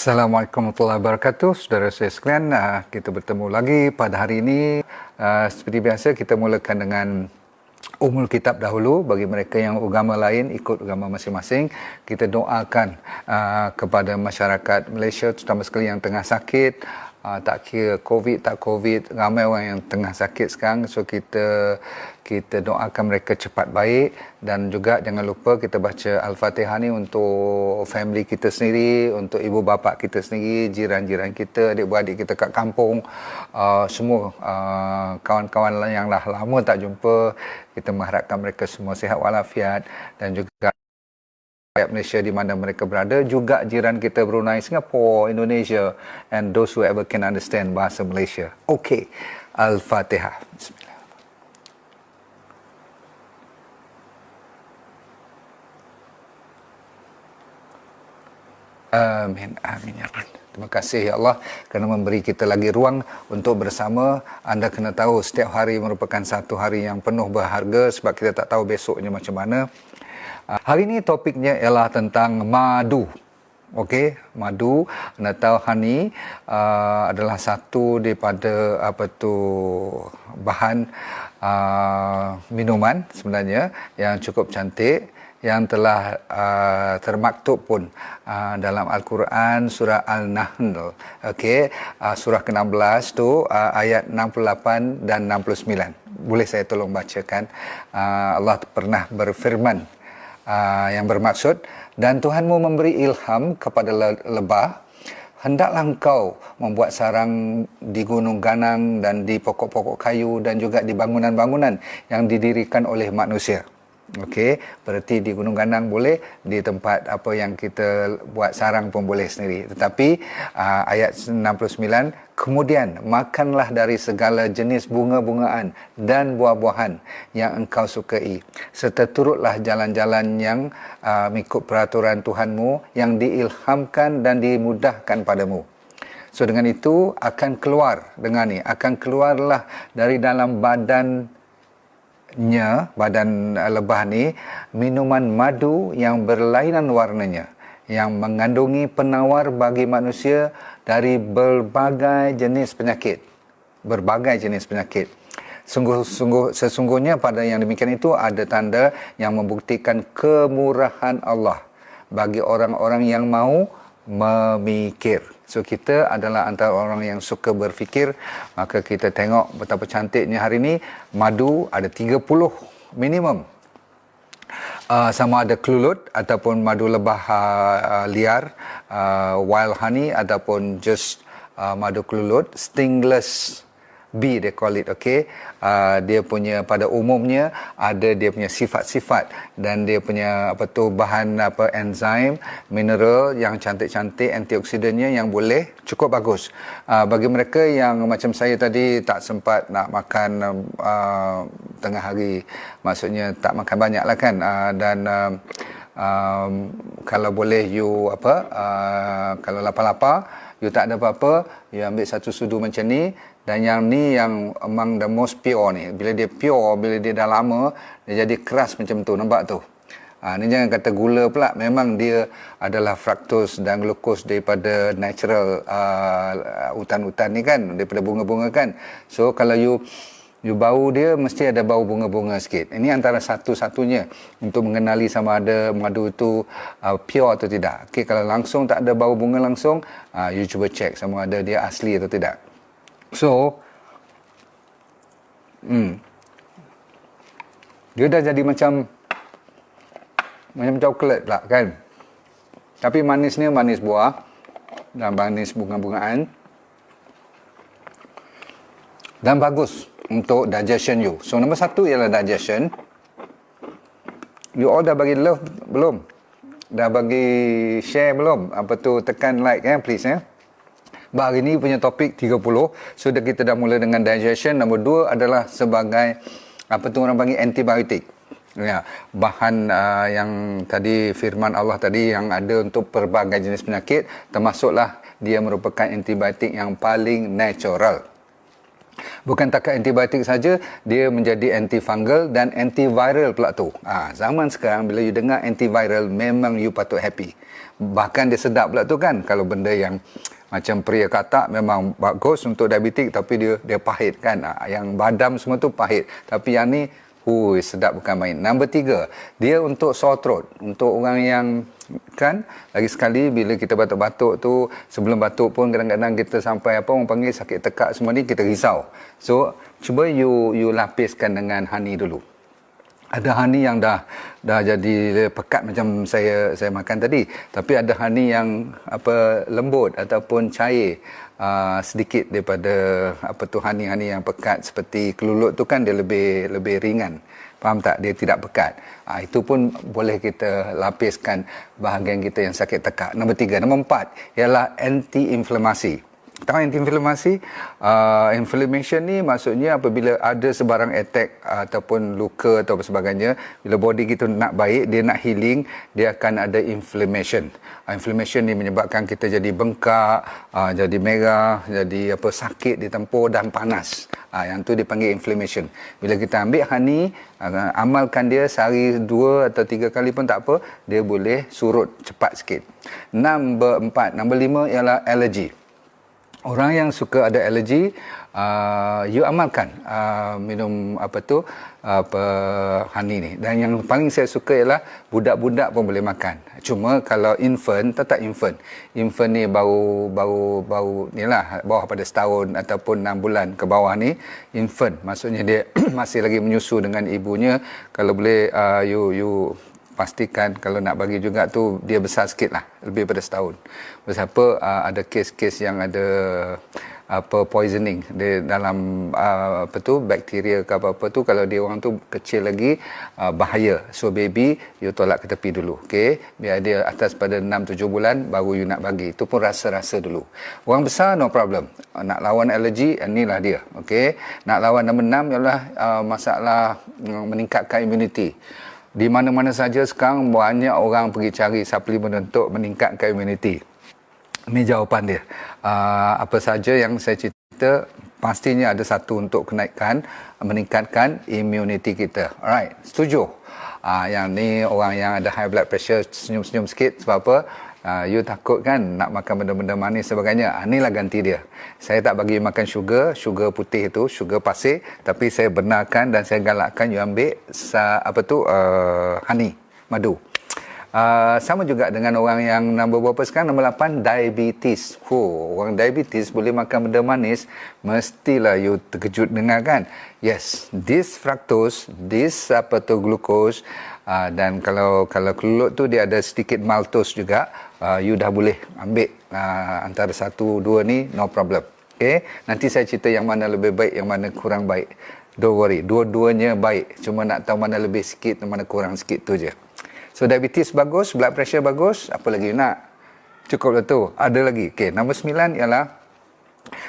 Assalamualaikum warahmatullahi wabarakatuh. Saudara saya sekalian, kita bertemu lagi pada hari ini. Seperti biasa, kita mulakan dengan Ummul Kitab dahulu. Bagi mereka yang agama lain, ikut agama masing-masing. Kita doakan kepada masyarakat Malaysia, terutama sekali yang tengah sakit. Tak kira COVID, tak COVID, ramai orang yang tengah sakit sekarang. So kita doakan mereka cepat baik, dan juga jangan lupa kita baca Al-Fatihah ni untuk family kita sendiri, untuk ibu bapa kita sendiri, jiran-jiran kita, adik-beradik kita kat kampung, semua kawan-kawan yang dah lama tak jumpa. Kita mengharapkan mereka semua sihat walafiat, dan juga rakyat Malaysia di mana mereka berada, juga jiran kita Brunei, Singapura, Indonesia, and those who ever can understand bahasa Malaysia. Okey, Al-Fatihah. Bismillah. Amin, amin ya Rabb. Terima kasih ya Allah kerana memberi kita lagi ruang untuk bersama. Anda kena tahu setiap hari merupakan satu hari yang penuh berharga, sebab kita tak tahu besoknya macam mana. Hari ini topiknya ialah tentang madu. Okey, madu, anda tahu honey adalah satu daripada bahan minuman sebenarnya yang cukup cantik, yang telah termaktub pun dalam Al-Quran surah Al-Nahl. Okey, surah ke-16 tu ayat 68 dan 69. Boleh saya tolong bacakan? Allah pernah berfirman yang bermaksud, dan Tuhanmu memberi ilham kepada lebah, hendaklah engkau membuat sarang di gunung ganang dan di pokok-pokok kayu dan juga di bangunan-bangunan yang didirikan oleh manusia. Okey, berarti di gunung ganang boleh, di tempat apa yang kita buat sarang pun boleh sendiri. Tetapi ayat 69, kemudian makanlah dari segala jenis bunga-bungaan dan buah-buahan yang engkau sukai, serta turutlah jalan-jalan yang mengikut peraturan Tuhanmu yang diilhamkan dan dimudahkan padamu. So dengan itu akan keluar, dengan ni akan keluarlah dari dalam badan lebah ni minuman madu yang berlainan warnanya, yang mengandungi penawar bagi manusia dari berbagai jenis penyakit. Sesungguhnya pada yang demikian itu ada tanda yang membuktikan kemurahan Allah bagi orang-orang yang mau memikir. So kita adalah antara orang yang suka berfikir, maka kita tengok betapa cantiknya hari ini. Madu ada 30 minimum. Sama ada klulut ataupun madu lebah liar, wild honey, ataupun just madu klulut, stingless bee they call it. Okay, dia punya pada umumnya ada dia punya sifat-sifat, dan dia punya bahan enzim, mineral yang cantik-cantik, antioksidannya yang boleh cukup bagus. Bagi mereka yang macam saya tadi tak sempat nak makan tengah hari, maksudnya tak makan banyak lah kan, dan kalau boleh you kalau lapar-lapar, you tak ada apa-apa, you ambil satu sudu macam ni. Dan yang ni yang among the most pure ni. Bila dia pure, bila dia dah lama, dia jadi keras macam tu. Nampak tu? Ni jangan kata gula pula. Memang dia adalah fructose dan glucose daripada natural hutan-hutan ni kan. Daripada bunga-bunga kan. So kalau you bau dia, mesti ada bau bunga-bunga sikit. Ini antara satu-satunya untuk mengenali sama ada madu itu pure atau tidak. Okay, kalau langsung tak ada bau bunga langsung, you cuba check sama ada dia asli atau tidak. So, dia dah jadi macam coklat pula kan. Tapi manisnya manis buah dan manis bunga-bungaan, dan bagus untuk digestion you. So nombor satu ialah digestion. You all dah bagi love belum? Dah bagi share belum? Tekan like please Hari ini punya topik 30. So kita dah mula dengan digestion. Nombor 2 adalah sebagai orang panggil antibiotik. Ya, bahan yang tadi firman Allah tadi yang ada untuk pelbagai jenis penyakit, termasuklah dia merupakan antibiotik yang paling natural. Bukan takat antibiotik saja, dia menjadi antifungal dan antiviral pula tu. Zaman sekarang bila you dengar antiviral, memang you patut happy. Bahkan dia sedap pula tu kan. Kalau benda yang macam pria katak memang bagus untuk diabetik, tapi dia pahit kan. Yang badam semua tu pahit. Tapi yang ni, sedap bukan main. Nombor 3, dia untuk sore throat. Untuk orang yang kan, lagi sekali bila kita batuk-batuk tu, sebelum batuk pun kadang-kadang kita sampai orang panggil sakit tekak semua ni, kita risau. So cuba you lapiskan dengan honey dulu. Ada honey yang dah jadi pekat macam saya makan tadi, tapi ada honey yang lembut ataupun cair, sedikit daripada honey yang pekat seperti kelulut tu kan, dia lebih ringan. Faham tak? Dia tidak pekat. Itu pun boleh kita lapiskan bahagian kita yang sakit tekak. Nombor 3. Nombor 4 ialah anti-inflamasi. Tahu anti-inflamasi? Inflammation ni maksudnya apabila ada sebarang attack ataupun luka atau sebagainya, bila body kita nak baik, dia nak healing, dia akan ada inflammation. Inflammation ni menyebabkan kita jadi bengkak, jadi merah, jadi sakit di tempur dan panas. Yang tu dipanggil inflammation. Bila kita ambil honey, amalkan dia sehari 2 atau 3 kali pun tak apa, dia boleh surut cepat sikit. Nombor 4. Nombor 5 ialah allergy. Orang yang suka ada alergi, you amalkan minum honey ni. Dan yang paling saya suka ialah budak-budak pun boleh makan. Cuma kalau infant, tetap infant. Infant ni bau ni lah, bawah pada setahun ataupun 6 bulan ke bawah ni, infant. Maksudnya dia masih lagi menyusu dengan ibunya. Kalau boleh you pastikan kalau nak bagi juga tu dia besar sikit lah, lebih pada setahun. Sebab ada kes-kes yang ada poisoning dia dalam bakteria ke apa-apa tu, kalau dia orang tu kecil lagi, bahaya. So baby you tolak ke tepi dulu, okey, biar dia atas pada 6-7 bulan baru you nak bagi. Itu pun rasa-rasa dulu. Orang besar no problem. Nak lawan alergi, inilah dia, okey. Nak lawan nombor 6 ialah masalah meningkatkan imuniti. Di mana-mana saja sekarang banyak orang pergi cari suplemen untuk meningkatkan imuniti. Ini jawapan dia. Apa saja yang saya cerita, pastinya ada satu untuk meningkatkan imuniti kita. Alright, setuju? Yang ni orang yang ada high blood pressure senyum-senyum sikit sebab apa? You takut kan nak makan benda-benda manis sebagainya. Inilah ganti dia. Saya tak bagi makan sugar putih tu, sugar pasir, tapi saya benarkan dan saya galakkan you ambil honey, madu. Sama juga dengan orang yang nombor berapa sekarang, nombor 8, diabetes. Orang diabetes boleh makan benda manis, mestilah you terkejut dengar kan. Yes, this fructose, this glucose, dan kalau kelulut tu dia ada sedikit maltose juga, you dah boleh ambil antara 1-2 ni, no problem. Okay? Nanti saya cerita yang mana lebih baik, yang mana kurang baik. Don't worry, dua-duanya baik. Cuma nak tahu mana lebih sikit, mana kurang sikit tu je. So diabetes bagus, blood pressure bagus, apa lagi nak? Cukup lah tu. Ada lagi. Okay, nombor 9 ialah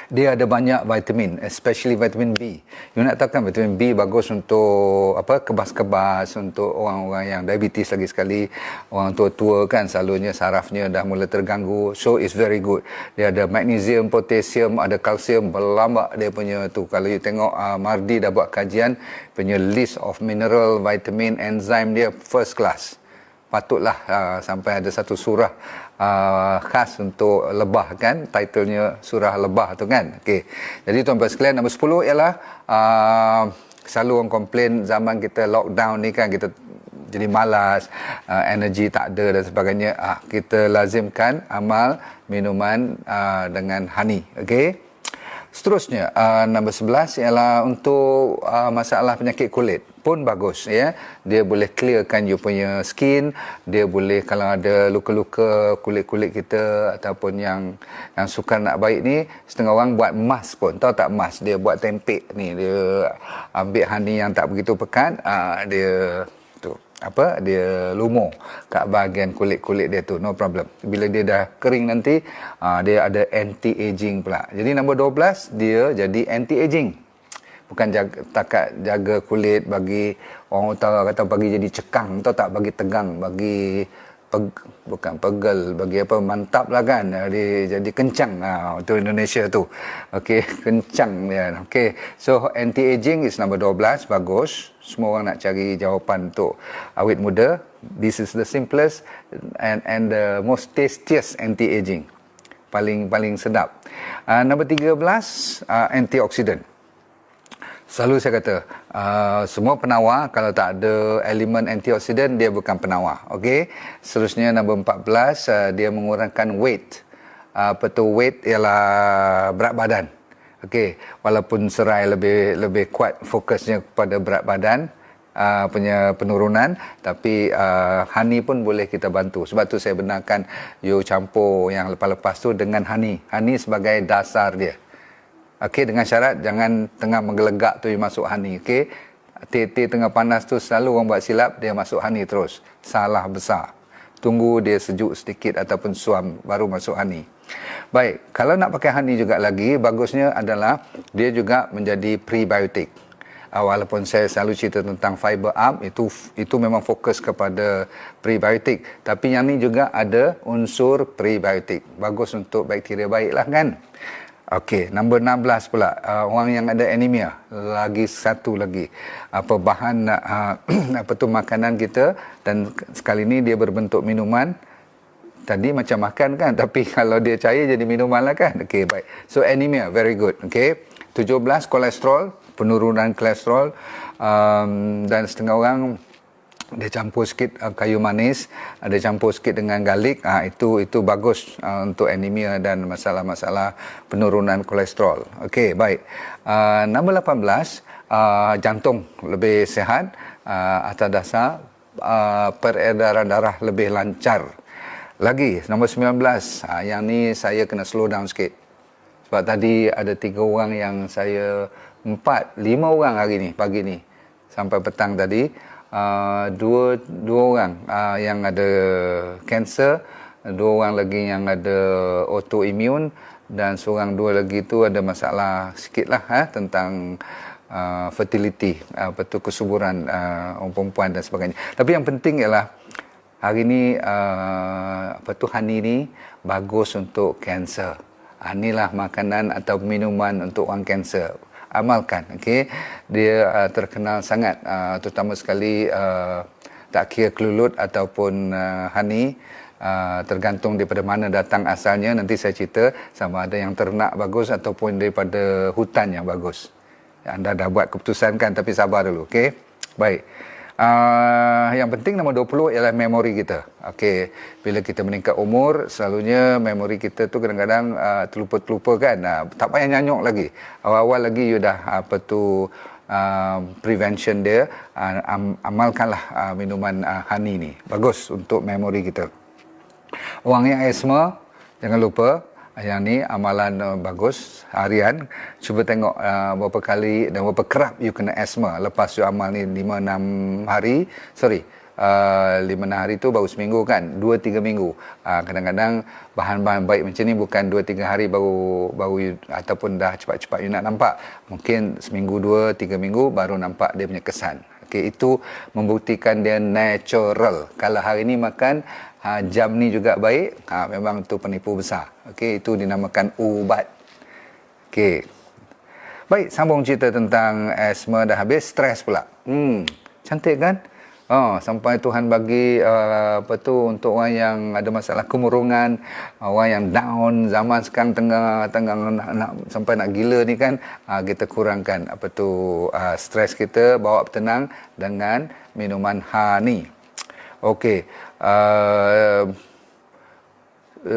dia ada banyak vitamin, especially vitamin B. You nak tahu kan vitamin B bagus untuk kebas-kebas, untuk orang-orang yang diabetes lagi sekali, orang tua-tua kan selalunya sarafnya dah mula terganggu. So it's very good. Dia ada magnesium, potassium, ada kalsium, berlambak dia punya tu. Kalau you tengok Mardi dah buat kajian punya list of mineral, vitamin, enzim dia first class. Patutlah sampai ada satu surah khas untuk lebah kan, titlenya surah lebah tu kan. Okey. Jadi tuan-tuan sekalian, nombor 10 ialah selalu orang komplain zaman kita lockdown ni kan, kita jadi malas, energi tak ada dan sebagainya. Kita lazimkan amal minuman dengan honey. Okey. Seterusnya, nombor 11 ialah untuk masalah penyakit kulit pun bagus ya. Dia boleh clearkan you punya skin, dia boleh kalau ada luka-luka kulit-kulit kita ataupun yang sukar nak baik ni, setengah orang buat mask pun. Tahu tak mask? Dia buat tempek ni, dia ambil honey yang tak begitu pekat, dia dia lumur kat bahagian kulit-kulit dia tu, no problem. Bila dia dah kering nanti, dia ada anti-aging pula. Jadi nombor 12 dia jadi anti-aging. Bukan jaga kulit bagi orang utara kata bagi jadi cekang, tahu tak, bagi tegang, bagi bukan pegel, bagi apa, mantap lah kan, dia jadi kencang. Itu Indonesia tu. Okey, kencang dia. Okey, so anti-aging is number 12, bagus. Semua orang nak cari jawapan untuk awet muda. This is the simplest and the most tastiest anti-aging. Paling sedap. Nombor 13, antioksidan. Selalu saya kata, semua penawar kalau tak ada elemen antioksidan, dia bukan penawar. Okey. Seterusnya nombor 14, dia mengurangkan weight. Weight ialah berat badan. Okey. Walaupun serai lebih kuat fokusnya kepada berat badan punya penurunan, tapi honey pun boleh kita bantu. Sebab tu saya benarkan you campur yang lepas-lepas tu dengan honey. Honey sebagai dasar dia. Okey, dengan syarat jangan tengah menggelegak tu you masuk honey. Okey, teh tengah panas tu selalu orang buat silap, dia masuk honey terus. Salah besar. Tunggu dia sejuk sedikit ataupun suam baru masuk honey. Baik, kalau nak pakai honey juga lagi, bagusnya adalah dia juga menjadi prebiotik. Walaupun saya selalu cerita tentang fiber up, itu memang fokus kepada prebiotik, tapi yang ni juga ada unsur prebiotik. Bagus untuk bakteria baiklah kan. Okey, nombor 16 pula, orang yang ada anemia. Lagi satu lagi, bahan makanan kita, dan sekali ni dia berbentuk minuman. Tadi macam makan kan, tapi kalau dia cair jadi minuman lah kan. Okey, baik. So anemia, very good. Okey, 17, kolesterol, penurunan kolesterol, dan setengah orang dia campur sikit kayu manis, ada campur sikit dengan garlic, itu bagus untuk anemia dan masalah-masalah penurunan kolesterol. Okey, baik. Nombor 18, jantung lebih sihat atas dasar peredaran darah lebih lancar. Lagi, nombor 19, yang ni saya kena slow down sikit. Sebab tadi ada 3 orang yang saya, 5 orang hari ni, pagi ni, sampai petang tadi. Dua orang yang ada kanser, 2 orang lagi yang ada autoimmune, dan dua lagi tu ada masalah sikit lah tentang fertility, kesuburan orang perempuan dan sebagainya. Tapi yang penting ialah hari ni honey ni bagus untuk kanser. Inilah makanan atau minuman untuk orang kanser. Amalkan. Okey, dia terkenal sangat, terutama sekali tak kira kelulut ataupun honey, tergantung daripada mana datang asalnya. Nanti saya cerita sama ada yang ternak bagus ataupun daripada hutan yang bagus. Anda dah buat keputusan kan, tapi sabar dulu. Okey, baik. Yang penting nombor 20 ialah memori kita. Okey, bila kita meningkat umur, selalunya memori kita tu kadang-kadang terlupa-terlupa kan. Tak payah nyanyuk lagi. Awal-awal lagi you dah prevention dia, amalkanlah minuman honey ni. Bagus untuk memori kita. Orang yang asma, jangan lupa yang ni amalan bagus harian. Cuba tengok berapa kali dan berapa kerap you kena asma lepas you amal ni 5-6 hari. 5-6 hari tu baru seminggu kan, 2-3 minggu. Kadang-kadang bahan-bahan baik macam ni bukan 2-3 hari baru you, ataupun dah cepat-cepat you nak nampak. Mungkin seminggu, 2-3 minggu baru nampak dia punya kesan. Okey, itu membuktikan dia natural. Kalau hari ni makan jam ni juga baik, memang tu penipu besar. Okey, itu dinamakan ubat. Okey. Baik, sambung cerita tentang asma dah habis, stres pula. Cantik kan? Sampai Tuhan bagi untuk orang yang ada masalah kemurungan, orang yang down, zaman sekarang tengah nak sampai nak gila ni kan, kita kurangkan stres kita, bawa tenang dengan minuman honey. Okey,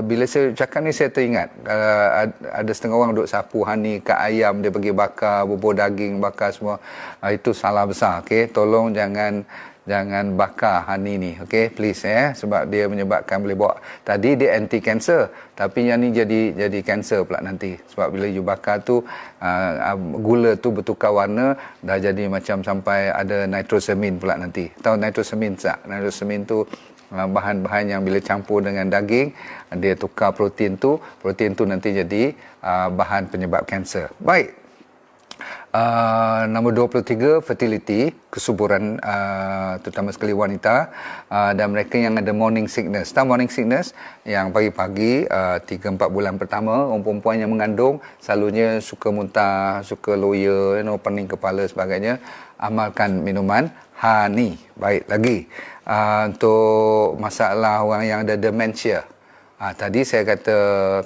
bila saya cakap ni saya teringat ada setengah orang duk sapu honey kat ayam, dia pergi bakar, bubur daging, bakar semua. Itu salah besar. Okey, tolong jangan bakar honey ni. Okey, please sebab dia menyebabkan, boleh bawa, tadi dia anti cancer, tapi yang ni jadi cancer pula nanti. Sebab bila you bakar tu gula tu bertukar warna, dah jadi macam sampai ada nitrosamin pula nanti. Tahu nitrosamin tak? Nitrosamin tu bahan-bahan yang bila campur dengan daging, dia tukar protein tu nanti jadi bahan penyebab kanser. Baik, Nombor 23, fertility, kesuburan, terutama sekali wanita, dan mereka yang ada morning sickness. Tahu morning sickness yang pagi-pagi 3-4 bulan pertama, orang perempuan yang mengandung selalunya suka muntah, suka loya, pening kepala sebagainya. Amalkan minuman honey. Baik lagi, untuk masalah orang yang ada dementia, tadi saya kata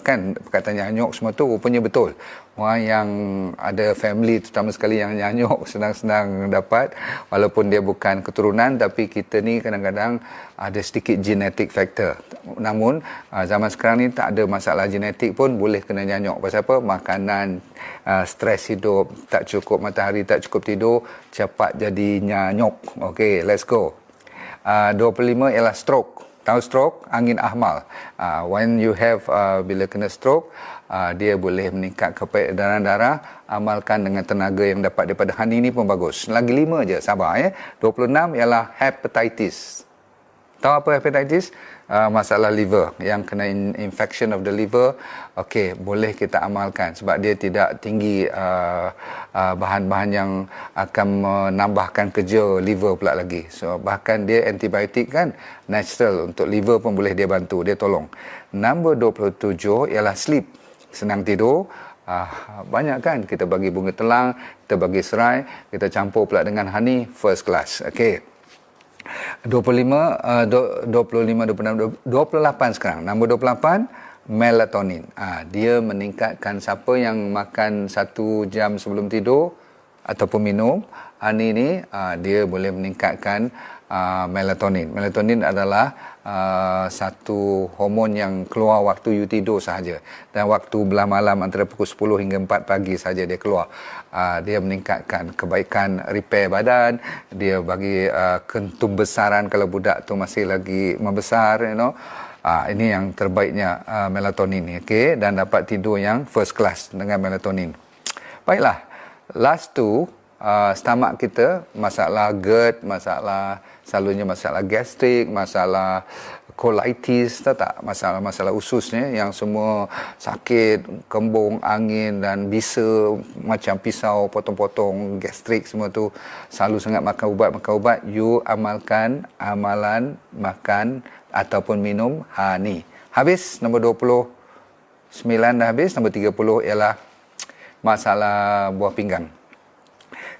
kan perkataan nyanyuk semua tu rupanya betul. Orang yang ada family, terutama sekali yang nyanyuk, senang-senang dapat, walaupun dia bukan keturunan, tapi kita ni kadang-kadang ada sedikit genetic factor. Namun zaman sekarang ni tak ada masalah genetik pun boleh kena nyanyuk. Pasal apa? Makanan, stres hidup, tak cukup matahari, tak cukup tidur, cepat jadi nyanyuk. Okay, let's go. 25 ialah stroke. Tahu stroke? Angin ahmal. When you have, bila kena stroke, dia boleh meningkat keperedaran darah. Amalkan dengan tenaga yang dapat daripada honey ni pun bagus. Lagi 5 je, sabar ya. 26 ialah hepatitis. Tahu apa hepatitis? Masalah liver, yang kena infection of the liver. Okey, boleh kita amalkan sebab dia tidak tinggi bahan-bahan yang akan menambahkan kerja liver pula lagi. So bahkan dia antibiotik kan, natural, untuk liver pun boleh dia bantu, dia tolong. Nombor 27 ialah sleep, senang tidur. Banyak kan, kita bagi bunga telang, kita bagi serai, kita campur pula dengan honey, first class. Okey. 25, 26, 28 sekarang. Nombor 28, melatonin. Dia meningkatkan siapa yang makan 1 jam sebelum tidur ataupun minum honey ni, dia boleh meningkatkan melatonin. Melatonin adalah satu hormon yang keluar waktu you tidur sahaja, dan waktu belah malam antara pukul 10 hingga 4 pagi saja dia keluar. Dia meningkatkan kebaikan repair badan, dia bagi ketumbesaran kalau budak tu masih lagi membesar, ini yang terbaiknya melatonin ni, okey, dan dapat tidur yang first class dengan melatonin. Baiklah, last tu, stomach kita, masalah GERD, selalunya masalah gastrik, masalah colitis, tahu tak? Masalah ususnya yang semua sakit, kembung, angin dan bisa macam pisau, potong-potong, gastrik semua tu, selalu sangat makan ubat. You amalkan amalan makan ataupun minum honey. Habis, nombor 29 dah habis. Nombor 30 ialah masalah buah pinggang.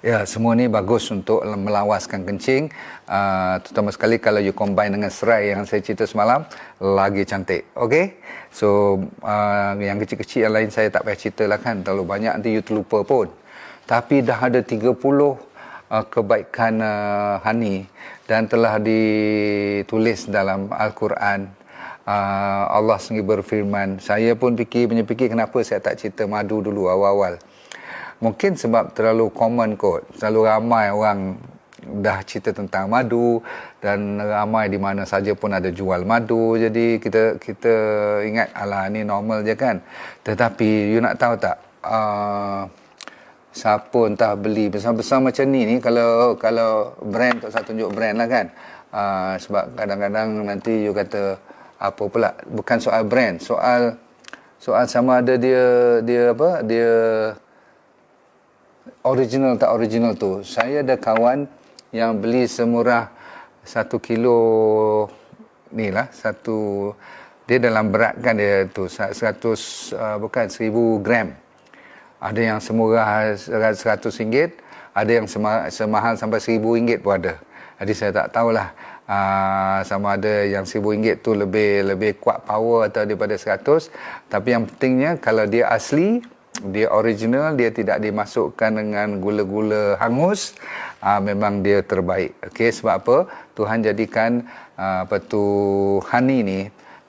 Ya, semua ni bagus untuk melawaskan kencing, terutama sekali kalau you combine dengan serai yang saya cerita semalam, lagi cantik. Okey, so yang kecil-kecil yang lain saya tak payah cerita lah kan, terlalu banyak nanti you terlupa pun. Tapi dah ada 30 kebaikan honey dan telah ditulis dalam Al-Quran. Allah sendiri berfirman, saya pun fikir kenapa saya tak cerita madu dulu awal-awal. Mungkin sebab terlalu common kot, terlalu ramai orang dah cerita tentang madu, dan ramai di mana saja pun ada jual madu, jadi kita ingat alah ni normal je kan. Tetapi you nak tahu tak, siapa entah beli besar-besar macam ni kalau brand, tak usah tunjuk brand lah kan, sebab kadang-kadang nanti you kata apa pula, bukan soal brand, soal sama ada dia original tak original tu. Saya ada kawan yang beli semurah 1 kilo ni lah, dia dalam berat kan dia tu 100 bukan 1000 gram. Ada yang semurah RM100, ada yang semahal sampai RM1000 pun ada. Jadi saya tak tahulah sama ada yang RM1000 tu lebih kuat power atau daripada 100. Tapi yang pentingnya kalau dia asli, dia original, dia tidak dimasukkan dengan gula-gula hangus, memang dia terbaik. Okey, sebab apa? Tuhan jadikan honey ni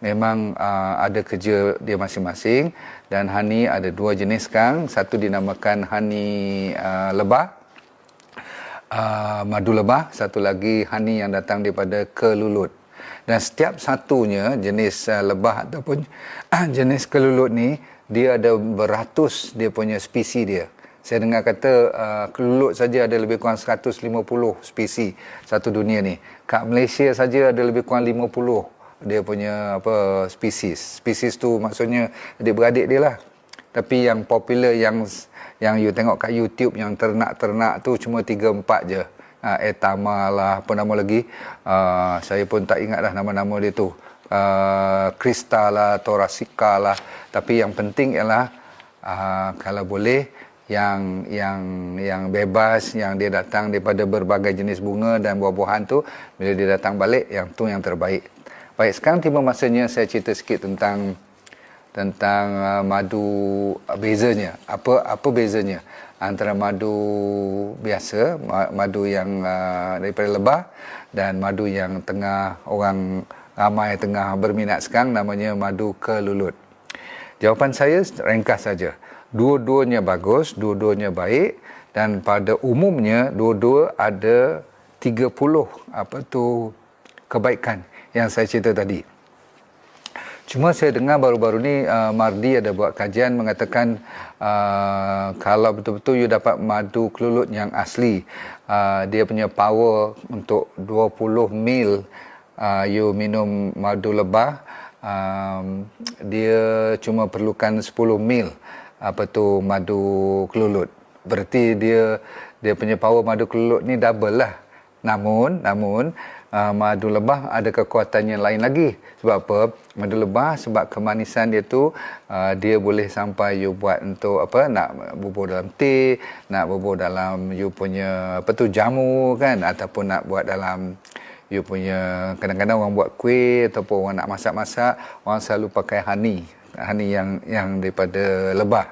memang ada kerja dia masing-masing, dan honey ada 2 jenis sekarang. Satu dinamakan honey lebah, madu lebah, satu lagi honey yang datang daripada kelulut. Dan setiap satunya, jenis lebah ataupun jenis kelulut ni, dia ada beratus dia punya spesies dia. Saya dengar kata kelulut saja ada lebih kurang 150 spesies satu dunia ni. Kat Malaysia saja ada lebih kurang 50 dia punya spesies. Spesies tu maksudnya adik-beradik dia lah. Tapi yang popular yang you tengok kat YouTube yang ternak-ternak tu cuma 3-4 je. Etama lah, apa nama lagi, saya pun tak ingat dah nama-nama dia tu. Krista lah, Thoracea lah. Tapi yang penting ialah kalau boleh yang bebas, yang dia datang daripada berbagai jenis bunga dan buah-buahan tu, bila dia datang balik, yang tu yang terbaik. Baik, sekarang tiba masanya saya cerita sikit tentang madu, bezanya. Apa bezanya antara madu biasa, madu yang daripada lebah, dan madu yang ramai tengah berminat sekarang, namanya madu kelulut. Jawapan saya ringkas saja. Dua-duanya bagus, dua-duanya baik, dan pada umumnya dua-dua ada 30 kebaikan yang saya cerita tadi. Cuma saya dengar baru-baru ni Mardi ada buat kajian mengatakan kalau betul-betul you dapat madu kelulut yang asli, dia punya power untuk 20 mil you minum madu lebah, dia cuma perlukan 10 mil madu kelulut. Berarti dia punya power madu kelulut ni double lah. Namun madu lebah ada kekuatan yang lain lagi. Sebab apa? Madu lebah sebab kemanisan dia tu, dia boleh sampai you buat untuk nak bubur dalam teh, nak bubur dalam you punya jamu kan, ataupun nak buat dalam you punya, kadang-kadang orang buat kuih ataupun orang nak masak-masak, orang selalu pakai honey yang daripada lebah.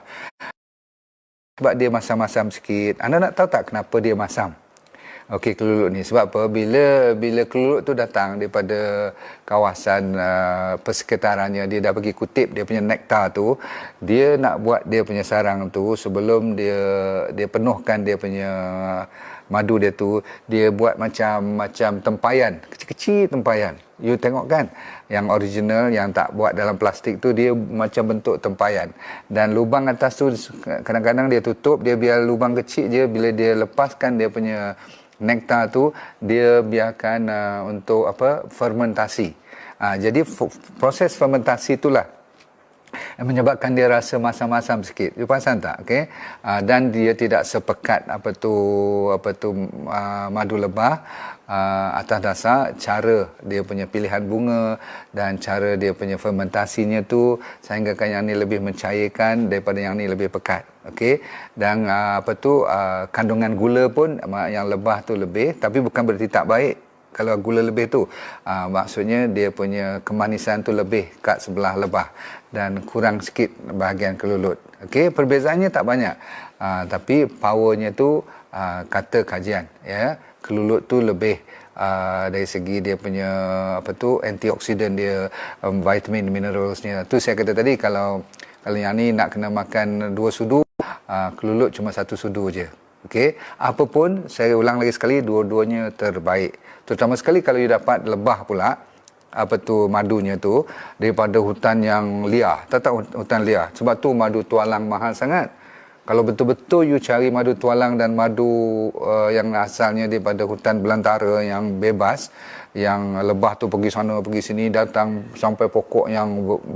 Sebab dia masam-masam sikit. Anda nak tahu tak kenapa dia masam? Okey, kelulut ni. Sebab apa? Bila kelulut tu datang daripada kawasan persekitarannya, dia dah pergi kutip dia punya nektar tu, dia nak buat dia punya sarang tu, sebelum dia penuhkan dia punya madu dia tu, dia buat macam tempayan, kecil-kecil tempayan. You tengok kan, yang original yang tak buat dalam plastik tu, dia macam bentuk tempayan. Dan lubang atas tu kadang-kadang dia tutup, dia biar lubang kecil je. Bila dia lepaskan dia punya nektar tu, dia biarkan untuk fermentasi. Jadi proses fermentasi itulah menyebabkan dia rasa masam-masam sikit. You perasan tak? Okay? Dan dia tidak sepekat madu lebah, atas dasar cara dia punya pilihan bunga dan cara dia punya fermentasinya tu, sehingga yang ni lebih mencairkan daripada yang ni lebih pekat. Okey, dan kandungan gula pun yang lebah tu lebih, tapi bukan berarti tak baik. Kalau gula lebih tu, maksudnya dia punya kemanisan tu lebih kat sebelah lebah dan kurang sikit bahagian kelulut. Okey, perbezaannya tak banyak, tapi powernya tu kata kajian, ya, kelulut tu lebih dari segi dia punya antioksidan dia, vitamin mineralsnya. Tu saya kata tadi, kalau yang ni nak kena makan 2 sudu, kelulut cuma 1 sudu je. Okey, apapun, saya ulang lagi sekali, dua-duanya terbaik. Terutama sekali kalau you dapat lebah pula, madunya tu daripada hutan yang liar. Tak hutan liar. Sebab tu madu tualang mahal sangat. Kalau betul-betul you cari madu tualang dan madu yang asalnya daripada hutan belantara yang bebas, yang lebah tu pergi sana pergi sini, datang sampai pokok yang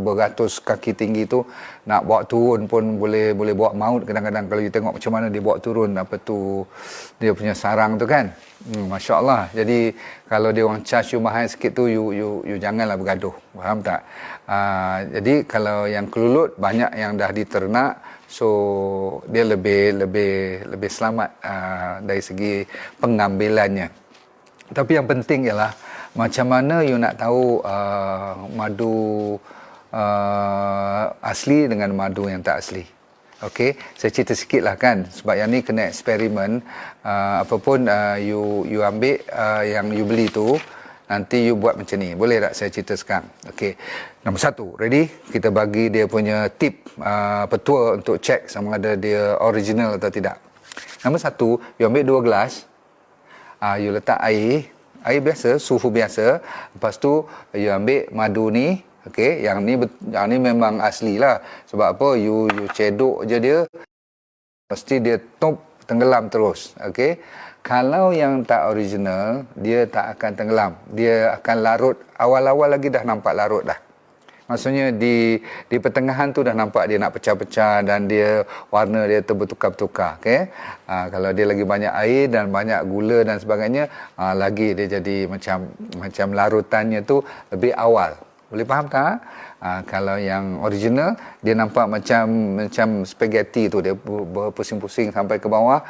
beratus kaki tinggi tu, nak bawa turun pun boleh bawa maut kadang-kadang. Kalau you tengok macam mana dia bawa turun dia punya sarang tu kan, Masya Allah. Jadi kalau dia orang charge you mahal sikit tu, you janganlah bergaduh, faham tak? Jadi kalau yang kelulut banyak yang dah diternak, so dia lebih selamat dari segi pengambilannya. Tapi yang penting ialah macam mana you nak tahu madu asli dengan madu yang tak asli. Okey, saya cerita sikit lah kan, sebab yang ni kena eksperimen. Apapun you ambil yang you beli tu, nanti you buat macam ni. Boleh tak saya cerita sekarang? Okey, nombor 1, ready? Kita bagi dia punya tip, petua untuk cek sama ada dia original atau tidak. Nombor 1, you ambil 2 gelas, you letak air biasa, suhu biasa. Lepas tu you ambil madu ni. Okey, yang ni memang asli lah. Sebab apa? You cedok je dia, mesti dia tenggelam terus. Okey, kalau yang tak original, dia tak akan tenggelam. Dia akan larut. Awal-awal lagi dah nampak larut dah. Maksudnya di pertengahan tu dah nampak dia nak pecah-pecah dan dia warna dia bertukar-tukar. Okey. Kalau dia lagi banyak air dan banyak gula dan sebagainya, lagi dia jadi macam larutannya tu lebih awal. Boleh faham tak? Kalau yang original dia nampak macam spaghetti tu, dia berpusing-pusing sampai ke bawah,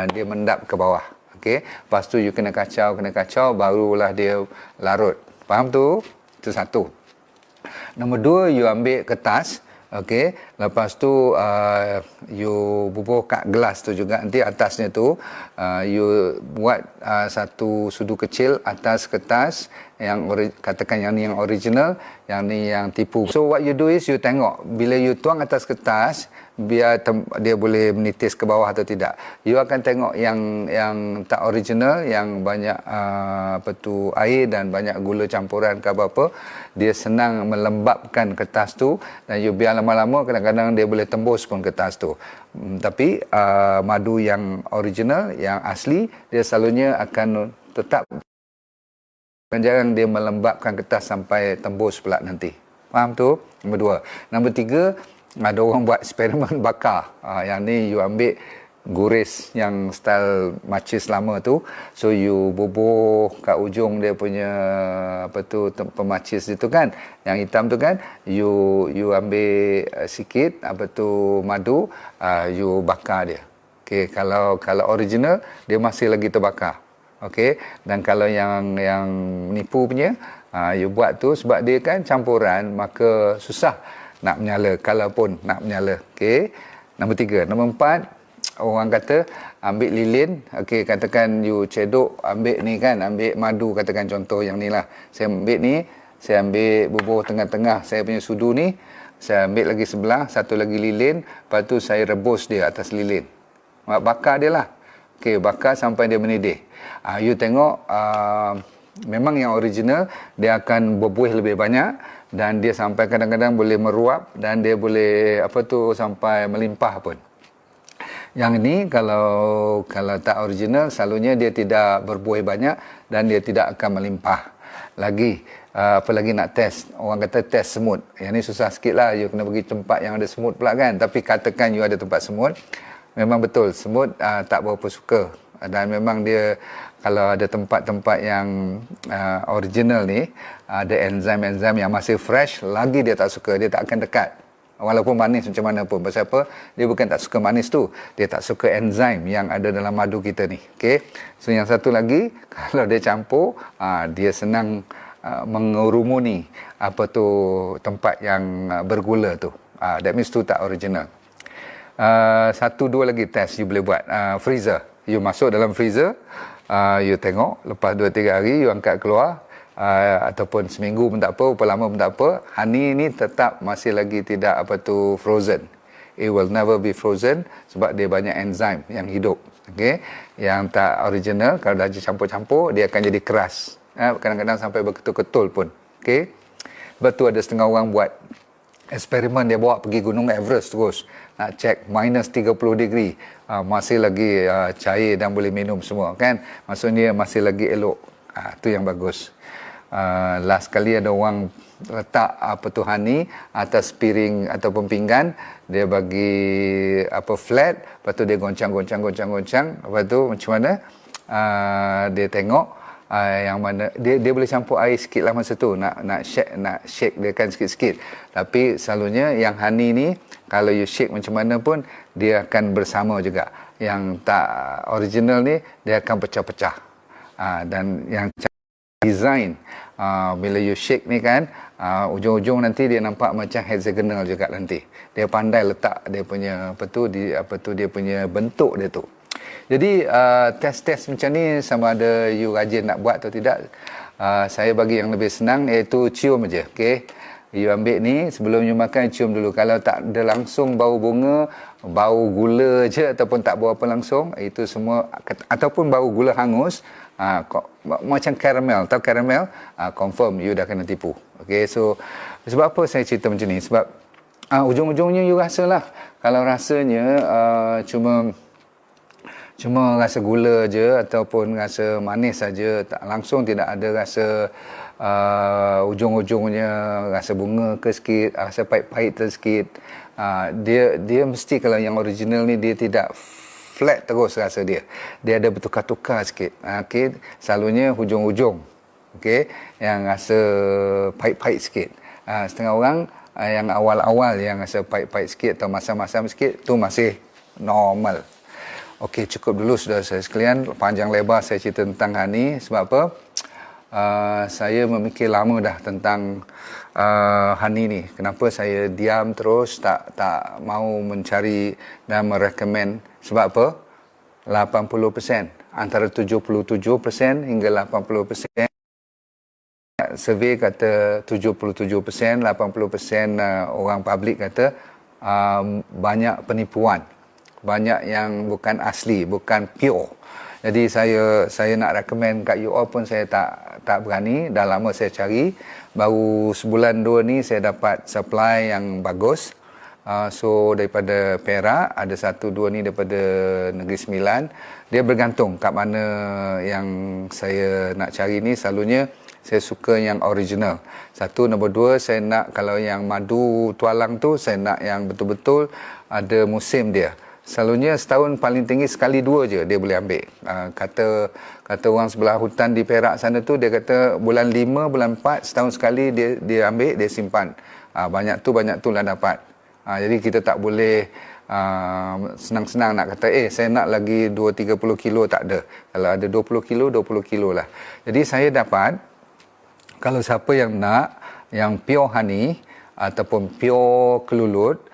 dia mendap ke bawah. Okey. Lepas tu you kena kacau barulah dia larut. Faham tu? Itu satu. Nombor dua, you ambil kertas, okey. Lepas tu you bubuh kat gelas tu juga. Nanti atasnya tu you buat satu sudu kecil atas kertas yang katakan yang ni yang original, yang ni yang tipu. So what you do is you tengok bila you tuang atas kertas, biar dia boleh menitis ke bawah atau tidak. You akan tengok yang tak original, yang banyak air dan banyak gula campuran ke apa-apa, dia senang melembabkan kertas tu, dan you biar lama-lama kadang-kadang dia boleh tembus pun kertas tu. Tapi madu yang original, yang asli, dia selalunya akan tetap, jarang dia melembabkan kertas sampai tembus pula nanti. Faham tu? Nombor dua. Nombor tiga, ada orang buat eksperimen bakar. Yang ni you ambil guris yang style macis lama tu, so you bubuh kat ujung dia punya pemacis itu kan, yang hitam tu kan, you ambil sikit madu, you bakar dia. Okey, kalau original dia masih lagi terbakar. Okey, dan kalau yang nipu punya, you buat tu sebab dia kan campuran, maka susah nak menyala, kalaupun nak menyala. Okey. Nombor tiga. Nombor empat, orang kata ambil lilin. Okey, katakan you cedok, ambil ni kan, ambil madu, katakan contoh yang ni lah. Saya ambil ni, saya ambil bubuh tengah-tengah saya punya sudu ni, saya ambil lagi sebelah, satu lagi lilin, lepas tu saya rebus dia atas lilin. Bakar dia lah. Okey, bakar sampai dia mendidih. You tengok, memang yang original dia akan berbuih lebih banyak, dan dia sampai kadang-kadang boleh meruap, dan dia boleh sampai melimpah pun. Yang ini kalau tak original, selalunya dia tidak berbuih banyak dan dia tidak akan melimpah. Lagi apalagi nak test, orang kata test semut. Yang ni susah sikit lah, you kena pergi tempat yang ada semut pula kan. Tapi katakan you ada tempat semut, memang betul semut tak berapa suka. Dan memang dia, kalau ada tempat-tempat yang original ni, ada enzim-enzim yang masih fresh, lagi dia tak suka, dia tak akan dekat. Walaupun manis macam mana pun. Pasal apa? Dia bukan tak suka manis tu, dia tak suka enzim yang ada dalam madu kita ni. Okay? So yang satu lagi, kalau dia campur, dia senang mengurumuni tempat yang bergula tu. That means tu tak original. Satu dua lagi test you boleh buat. Freezer. You masuk dalam freezer, you tengok, lepas 2-3 hari you angkat keluar, ataupun seminggu pun tak apa, berapa lama pun tak apa, honey ni tetap masih lagi tidak frozen. It will never be frozen sebab dia banyak enzim yang hidup. Okay? Yang tak original, kalau dah campur-campur, dia akan jadi keras. Kadang-kadang sampai berketul-ketul pun. Okay? Sebab tu ada setengah orang buat eksperimen, dia bawa pergi Gunung Everest terus, nak cek minus 30 degree, masih lagi cair dan boleh minum semua kan, maksudnya masih lagi elok. Tu yang bagus. Last kali ada orang letak honey atas piring ataupun pinggan, dia bagi flat, lepas tu dia goncang, lepas tu macam mana, dia tengok yang mana dia boleh campur air sikit lah masa tu, nak shake dia kan sikit-sikit. Tapi selalunya yang honey ni, kalau you shake macam mana pun, dia akan bersama juga. Yang tak original ni, dia akan pecah-pecah. Dan yang design, bila you shake ni kan, ujung-ujung nanti dia nampak macam hexagonal juga nanti. Dia pandai letak dia punya dia punya bentuk dia tu. Jadi test-test macam ni, sama ada you rajin nak buat atau tidak, saya bagi yang lebih senang, iaitu cium aja. Okey, you ambil ni, sebelum you makan, cium dulu. Kalau tak ada langsung bau bunga, bau gula je, ataupun tak bau apa langsung, itu semua, ataupun bau gula hangus, macam karamel, tahu karamel, confirm you dah kena tipu. Okey, so sebab apa saya cerita macam ni? Sebab ujung-ujungnya you rasalah. Kalau rasanya cuma rasa gula je ataupun rasa manis saja, tak langsung tidak ada rasa ujung-ujungnya rasa bunga ke sikit, rasa pahit-pahit ke sikit. Dia mesti, kalau yang original ni dia tidak flat terus rasa dia. Dia ada bertukar-tukar sikit. Okey, selalunya hujung-hujung. Okey, yang rasa pahit-pahit sikit. Setengah orang yang awal-awal yang rasa pahit-pahit sikit atau masam-masam sikit tu masih normal. Okey, cukup dulu saudara-saudara sekalian. Panjang lebar saya cerita tentang honey. Sebab apa? Saya memikir lama dah tentang honey ni. Kenapa saya diam terus, tak mau mencari dan merekomen. Sebab apa? 80%, antara 77% hingga 80%. Survey kata 77%, 80% orang publik kata banyak penipuan. Banyak yang bukan asli, bukan pure. Jadi saya nak recommend kat you all pun saya tak berani. Dah lama saya cari. Baru sebulan dua ni saya dapat supply yang bagus. So daripada Perak, ada satu dua ni daripada Negeri Sembilan. Dia bergantung kat mana yang saya nak cari ni. Selalunya saya suka yang original. Satu, nombor dua, saya nak kalau yang madu tualang tu, saya nak yang betul-betul ada musim dia. Selalunya setahun paling tinggi sekali dua je dia boleh ambil. Kata orang sebelah hutan di Perak sana tu, dia kata bulan 5, bulan 4, setahun sekali dia ambil, dia simpan. Banyak tu lah dapat. Jadi kita tak boleh senang-senang nak kata saya nak lagi 2-30 kilo, tak ada. Kalau ada 20 kilo, 20 kilo lah. Jadi saya dapat, kalau siapa yang nak yang pure honey ataupun pure kelulut,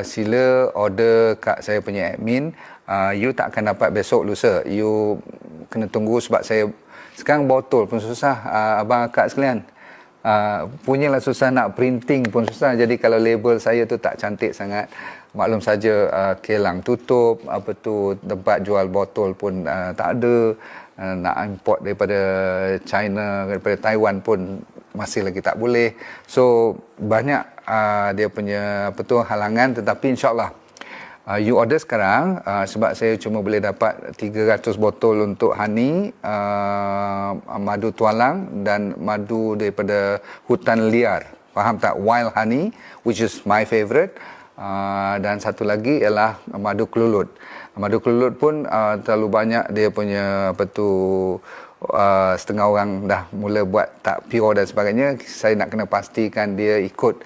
sila order kat saya punya admin. You tak akan dapat besok lusa. You kena tunggu sebab saya sekarang botol pun susah, abang akak sekalian. Punyalah susah, nak printing pun susah. Jadi kalau label saya tu tak cantik sangat, maklum saja, kilang tutup, tempat jual botol pun tak ada. Nak import daripada China, daripada Taiwan pun masih lagi tak boleh. So banyak dia punya halangan, tetapi insyaAllah you order sekarang, sebab saya cuma boleh dapat 300 botol untuk honey, madu tualang dan madu daripada hutan liar. Faham tak? Wild honey, which is my favourite. Dan satu lagi ialah madu kelulut. Madu kelulut pun terlalu banyak dia punya setengah orang dah mula buat tak pure dan sebagainya. Saya nak kena pastikan dia ikut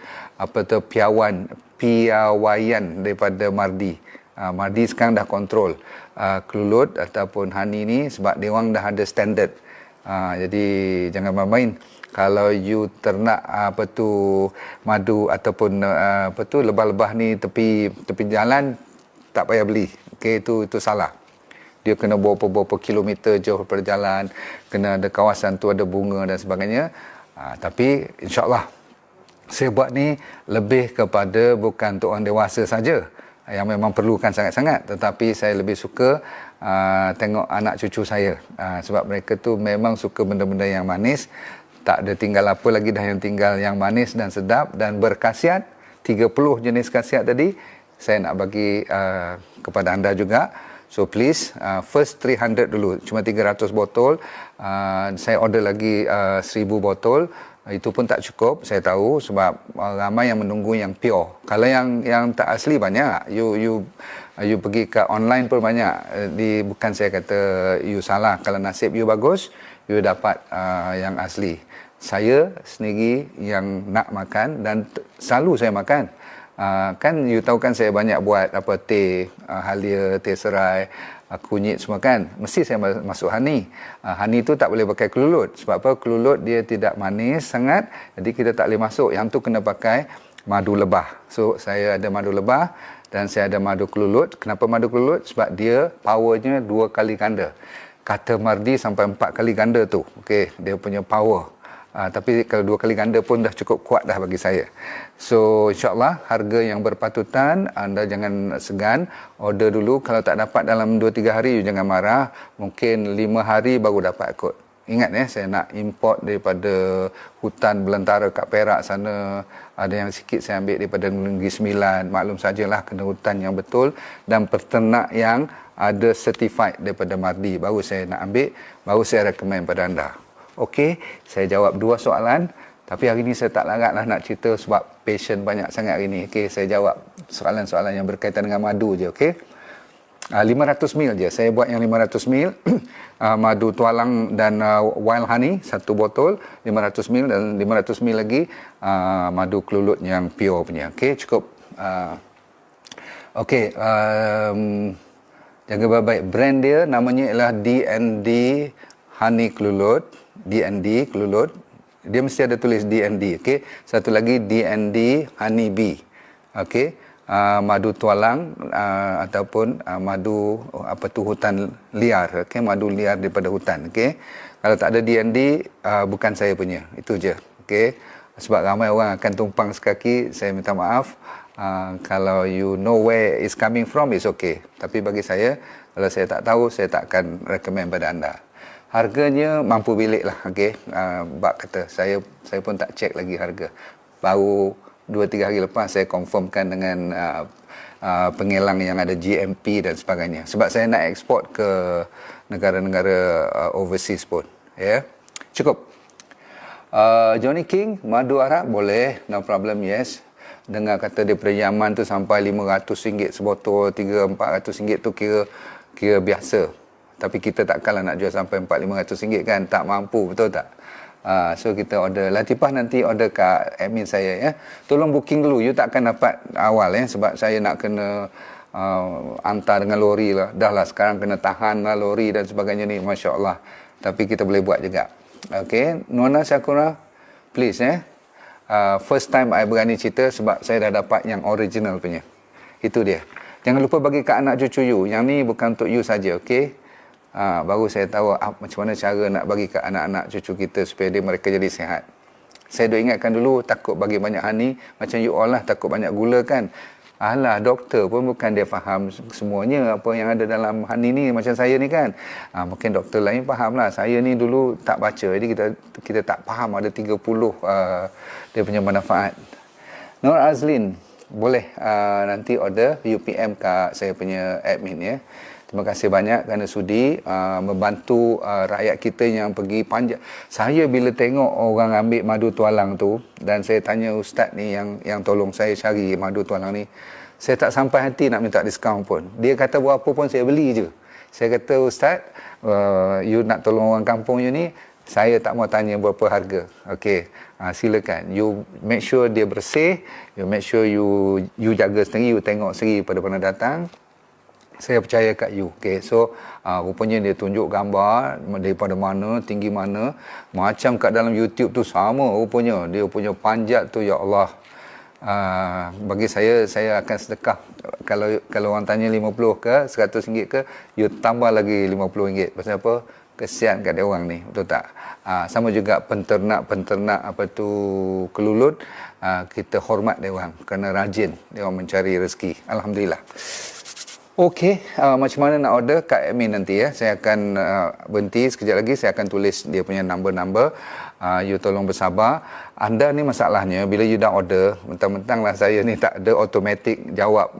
piawaian daripada Mardi. Mardi sekarang dah kontrol kelulut ataupun honey ni, sebab dia orang dah ada standard. Jadi jangan main-main. Kalau you ternak madu ataupun lebah-lebah ni tepi jalan, tak payah beli. Okey, itu salah. Dia kena berapa kilometer jauh daripada jalan, kena ada kawasan tu ada bunga dan sebagainya. Tapi insyaAllah saya buat ni lebih kepada bukan untuk orang dewasa saja yang memang perlukan sangat-sangat, tetapi saya lebih suka tengok anak cucu saya. Sebab mereka tu memang suka benda-benda yang manis. Tak ada tinggal apa lagi dah yang tinggal yang manis dan sedap dan berkhasiat. 30 jenis khasiat tadi saya nak bagi kepada anda juga. So please, first 300 dulu, cuma 300 botol. Saya order lagi 1000 botol. Itu pun tak cukup, saya tahu, sebab ramai yang menunggu yang pure. Kalau yang tak asli banyak. You pergi ke online pun banyak. Bukan saya kata you salah. Kalau nasib you bagus, you dapat yang asli. Saya sendiri yang nak makan dan selalu saya makan. Kan you tahu kan saya banyak buat teh halia, teh serai, kunyit semua kan. Mesti saya masuk honey. Honey tu tak boleh pakai kelulut. Sebab apa? Kelulut dia tidak manis sangat. Jadi kita tak boleh masuk. Yang tu kena pakai madu lebah. So saya ada madu lebah dan saya ada madu kelulut. Kenapa madu kelulut? Sebab dia powernya 2 kali ganda. Kata Mardi sampai 4 kali ganda tu. Okey, dia punya power. Tapi kalau 2 kali ganda pun dah cukup kuat dah bagi saya. So insyaAllah harga yang berpatutan, anda jangan segan. Order dulu. Kalau tak dapat dalam 2-3 hari, you jangan marah. Mungkin 5 hari baru dapat kot. ingat saya nak import daripada hutan belantara kat Perak sana, ada yang sikit saya ambil daripada Negeri Sembilan. Maklum sajalah kena hutan yang betul dan peternak yang ada certified daripada Mardi, baru saya nak ambil, baru saya recommend pada anda. Okey, saya jawab 2 soalan. Tapi hari ni saya tak larat lah nak cerita sebab patient banyak sangat hari ni. Okey, saya jawab soalan-soalan yang berkaitan dengan madu je, okey. 500 ml je. Saya buat yang 500 ml. Madu tualang dan wild honey, 1 botol, 500 ml dan 500 ml lagi madu kelulut yang pure punya. Okey, cukup. Okey, jaga baik-baik. Brand dia namanya ialah D&D Honey Kelulut. D&D Kelulut. Dia mesti ada tulis D&D, okey. Satu lagi D&D Honey Bee. Okey. Madu tualang ataupun madu hutan liar, okey, madu liar daripada hutan, okey. Kalau tak ada D&D bukan saya punya. Itu je, okey. Sebab ramai orang akan tumpang sekaki, saya minta maaf. Kalau you know where it's coming from, it's okay. Tapi bagi saya, kalau saya tak tahu, saya tak akan recommend pada anda. Harganya mampu bilik lah, okey. Bak kata, saya pun tak check lagi harga. Baru 2-3 hari lepas saya confirmkan dengan pengelang yang ada GMP dan sebagainya. Sebab saya nak eksport ke negara-negara overseas pun. Ya, cukup. Johnny King, madu Arab boleh, no problem, yes. Dengar kata daripada Yaman tu sampai RM500 sebotol, RM300-400 tu kira biasa. Tapi kita takkanlah nak jual sampai RM400-500 kan, tak mampu, betul tak? So kita order. Latifah nanti order kat admin saya, ya. Tolong booking dulu, you tak akan dapat awal, ya, sebab saya nak kena hantar dengan lori lah. Dah lah sekarang kena tahan lah lori dan sebagainya ni, Masya Allah. Tapi kita boleh buat juga. Okay, Nona Syakura, please, first time I berani cerita sebab saya dah dapat yang original punya. Itu dia. Jangan lupa bagi kat anak cucu you. Yang ni bukan untuk you saja, okay? Baru saya tahu macam mana cara nak bagi ke anak-anak cucu kita supaya mereka jadi sihat. Saya dah ingatkan dulu, takut bagi banyak honey, macam you all lah, takut banyak gula kan. Alah, doktor pun bukan dia faham semuanya apa yang ada dalam honey ni, macam saya ni kan. Mungkin doktor lain faham lah. Saya ni dulu tak baca, jadi kita tak faham ada 30 dia punya manfaat. Nur Azlin, boleh nanti order UPM kat saya punya admin, ya. Terima kasih banyak kerana sudi membantu rakyat kita yang pergi panjat. Saya bila tengok orang ambil madu tualang tu, dan saya tanya ustaz ni yang tolong saya cari madu tualang ni, saya tak sampai hati nak minta diskaun pun. Dia kata berapa pun saya beli je. Saya kata, ustaz, you nak tolong orang kampung you ni, saya tak mau tanya berapa harga. Okey, silakan. You make sure dia bersih, you make sure you jaga sendiri, you tengok sendiri pada mana datang. Saya percaya kat you. Okay, so rupanya dia tunjuk gambar daripada mana, tinggi mana, macam kat dalam YouTube tu sama rupanya. Dia punya panjat tu, ya Allah. Bagi saya akan sedekah. Kalau orang tanya 50 ke, RM100 ke, you tambah lagi RM50. Pasal apa? Kesian kat dia orang ni, betul tak? Sama juga penternak apa tu kelulut, kita hormat dia orang kerana rajin dia orang mencari rezeki. Alhamdulillah. Okey, macam mana nak order kat admin nanti, ya. Saya akan berhenti sekejap lagi, saya akan tulis dia punya number. You tolong bersabar. Anda ni masalahnya bila you dah order, mentang-mentang lah saya ni tak ada automatic jawab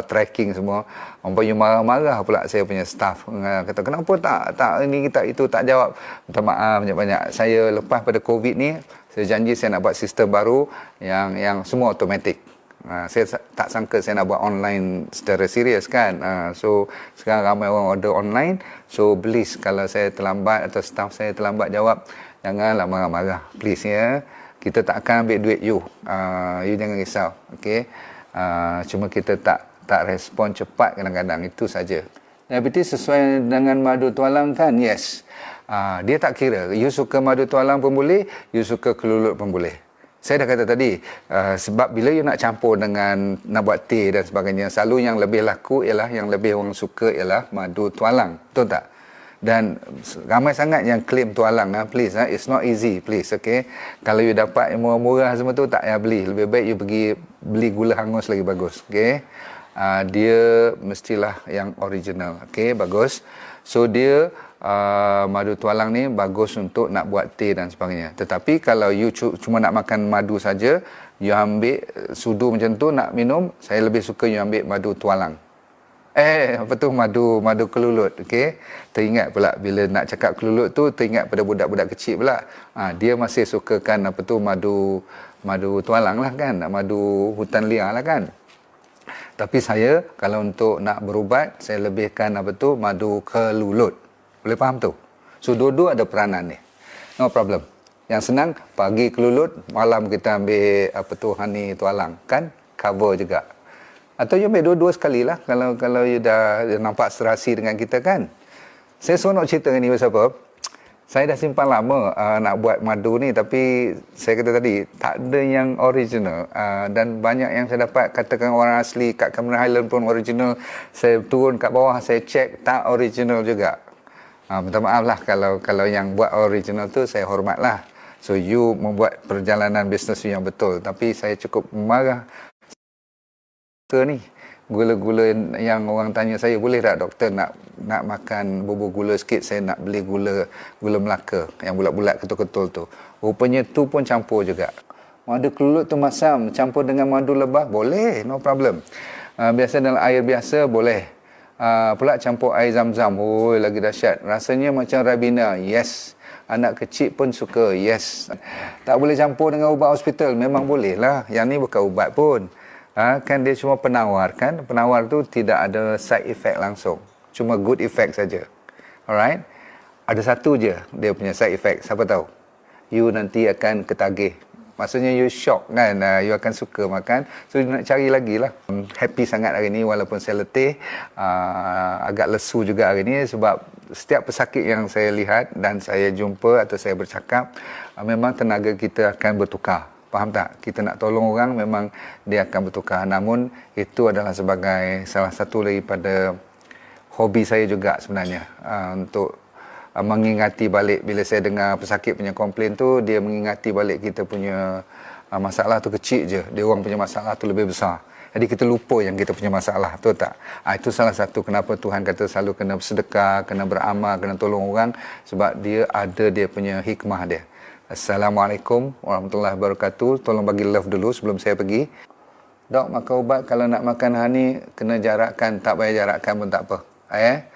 tracking semua. You marah-marah pula saya punya staff. Kata kenapa tak ini tak itu tak jawab. Minta maaf banyak-banyak. Saya lepas pada COVID ni, saya janji saya nak buat sistem baru yang semua automatic. Saya tak sangka saya nak buat online secara serius kan. So sekarang ramai orang order online. So please, kalau saya terlambat atau staff saya terlambat jawab, janganlah marah-marah, please, ya. Kita tak akan ambil duit you. You jangan risau, okey. Cuma kita tak respon cepat kadang-kadang, itu saja. Diabetes sesuai dengan madu tualang kan? Yes. Dia tak kira you suka madu tualang pun boleh, you suka kelulut pun boleh. Saya dah kata tadi, sebab bila you nak campur dengan nak buat teh dan sebagainya, selalu yang lebih laku ialah, yang lebih orang suka ialah madu tualang, betul tak? Dan ramai sangat yang claim tualang, please, it's not easy, please, okay? Kalau you dapat yang murah-murah semua tu, tak payah beli. Lebih baik you pergi beli gula hangus lagi bagus, okay? Dia mestilah yang original, okay? Bagus. So dia madu tualang ni bagus untuk nak buat teh dan sebagainya. Tetapi kalau you cuma nak makan madu saja, you ambil sudu macam tu nak minum, saya lebih suka you ambil madu tualang. Madu kelulut. Okey. Teringat pula bila nak cakap kelulut tu, teringat pada budak-budak kecil pula. Dia masih sukakan madu tualang lah kan, madu hutan liar lah kan. Tapi saya kalau untuk nak berubat, saya lebihkan madu kelulut. Boleh faham tu? So dua-dua ada peranan ni. No problem. Yang senang pagi kelulut, malam kita ambil honey tualang kan, cover juga. Atau you ambil dua-dua sekali lah kalau you dah nampak serasi dengan kita kan. Saya seronok cerita ni pasal apa? Saya dah simpan lama nak buat madu ni, tapi saya kata tadi tak ada yang original, dan banyak yang saya dapat katakan orang asli kat Cameron Highland pun original. Saya turun kat bawah, saya cek tak original juga. Minta maaf lah kalau yang buat original tu saya hormat lah. So you membuat perjalanan bisnes yang betul, tapi saya cukup marah ni gula-gula yang orang tanya saya, boleh tak doktor nak makan bubur gula sikit, saya nak beli gula Melaka yang bulat-bulat ketul-ketul tu. Rupanya tu pun campur juga. Madu kelulut tu masam campur dengan madu lebah, boleh, no problem. Biasa dalam air biasa boleh. Pula campur air zam-zam, lagi dahsyat. Rasanya macam Ribena, yes. Anak kecil pun suka, yes. Tak boleh campur dengan ubat hospital, memang boleh lah. Yang ni bukan ubat pun. Kan dia cuma penawar kan. Penawar tu tidak ada side effect langsung. Cuma good effect saja. Alright. Ada satu je dia punya side effect. Siapa tahu? You nanti akan ketagih. Maksudnya you shock kan. You akan suka makan. So you nak cari lagi lah. Happy sangat hari ni walaupun saya letih. Agak lesu juga hari ni. Sebab setiap pesakit yang saya lihat dan saya jumpa atau saya bercakap, memang tenaga kita akan bertukar. Faham tak? Kita nak tolong orang, memang dia akan bertukar. Namun, itu adalah sebagai salah satu daripada hobi saya juga sebenarnya. Untuk mengingati balik, bila saya dengar pesakit punya komplain tu, dia mengingati balik kita punya masalah tu kecil je. Dia orang punya masalah tu lebih besar. Jadi kita lupa yang kita punya masalah. Betul tak? Itu salah satu kenapa Tuhan kata selalu kena bersedekah, kena beramal, kena tolong orang. Sebab dia ada dia punya hikmah dia. Assalamualaikum warahmatullahi wabarakatuh. Tolong bagi love dulu sebelum saya pergi. Dok, makan ubat kalau nak makan honey kena jarakkan. Tak payah jarakkan pun tak apa.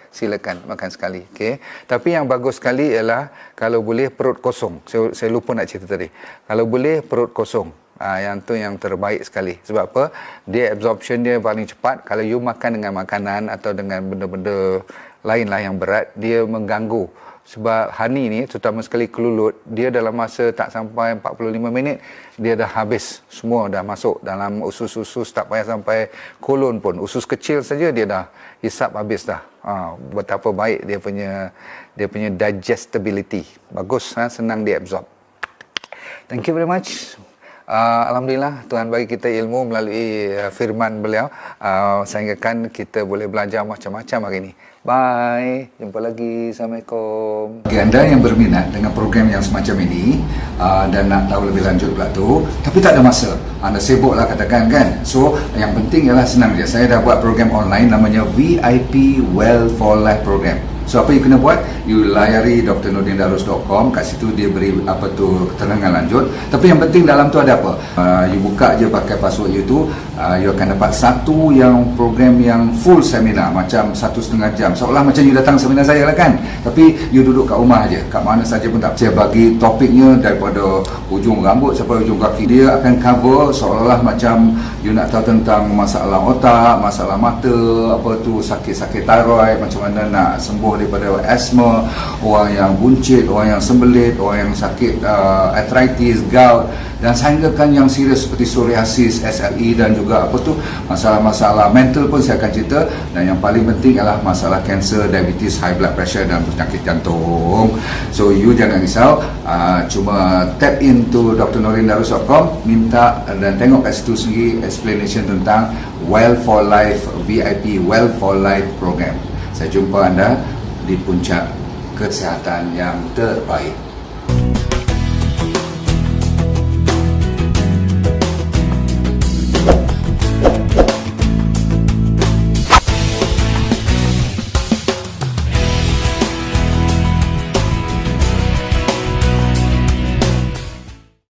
Silakan makan sekali. Okay? Tapi yang bagus sekali ialah kalau boleh perut kosong. Saya lupa nak cerita tadi. Kalau boleh perut kosong. Yang tu yang terbaik sekali. Sebab apa? Dia absorption dia paling cepat. Kalau you makan dengan makanan atau dengan benda-benda lain lah yang berat, dia mengganggu. Sebab honey ni, terutama sekali kelulut, dia dalam masa tak sampai 45 minit, dia dah habis. Semua dah masuk dalam usus-usus, tak payah sampai kolon pun. Usus kecil saja dia dah hisap habis dah. Betapa baik dia punya digestibility. Bagus, senang dia absorb. Thank you very much. Alhamdulillah Tuhan bagi kita ilmu melalui firman beliau, sehingga kita boleh belajar macam-macam hari ini. Bye, jumpa lagi. Assalamualaikum. Bagi anda yang berminat dengan program yang semacam ini dan nak tahu lebih lanjut pula tu, tapi tak ada masa, anda sibuk lah katakan kan. So yang penting ialah senang je. Saya dah buat program online namanya VIP Well for Life Program. So apa you kena buat? You layari drnordindarus.com. Kat situ dia beri keterangan lanjut. Tapi yang penting dalam tu ada apa? You buka je pakai password you tu, you akan dapat satu yang program yang full seminar, macam 1.5 jam. Seolah macam you datang seminar saya lah kan. Tapi you duduk kat rumah je, kat mana saja pun tak. Saya bagi topiknya daripada ujung rambut sampai ujung kaki. Dia akan cover seolah-olah macam you nak tahu tentang masalah otak, masalah mata, sakit-sakit thyroid, macam mana nak sembuh daripada asma, orang yang buncit, orang yang sembelit, orang yang sakit arthritis, gout, dan sehinggakan yang serius seperti psoriasis, SLE, dan juga masalah-masalah mental pun saya akan cerita. Dan yang paling penting adalah masalah kanser, diabetes, high blood pressure dan penyakit jantung. So you jangan risau, cuma tap into drnordindarus.com, minta dan tengok kat situ sendiri explanation tentang Well for Life VIP Well for Life program. Saya jumpa anda di puncak kesihatan yang terbaik.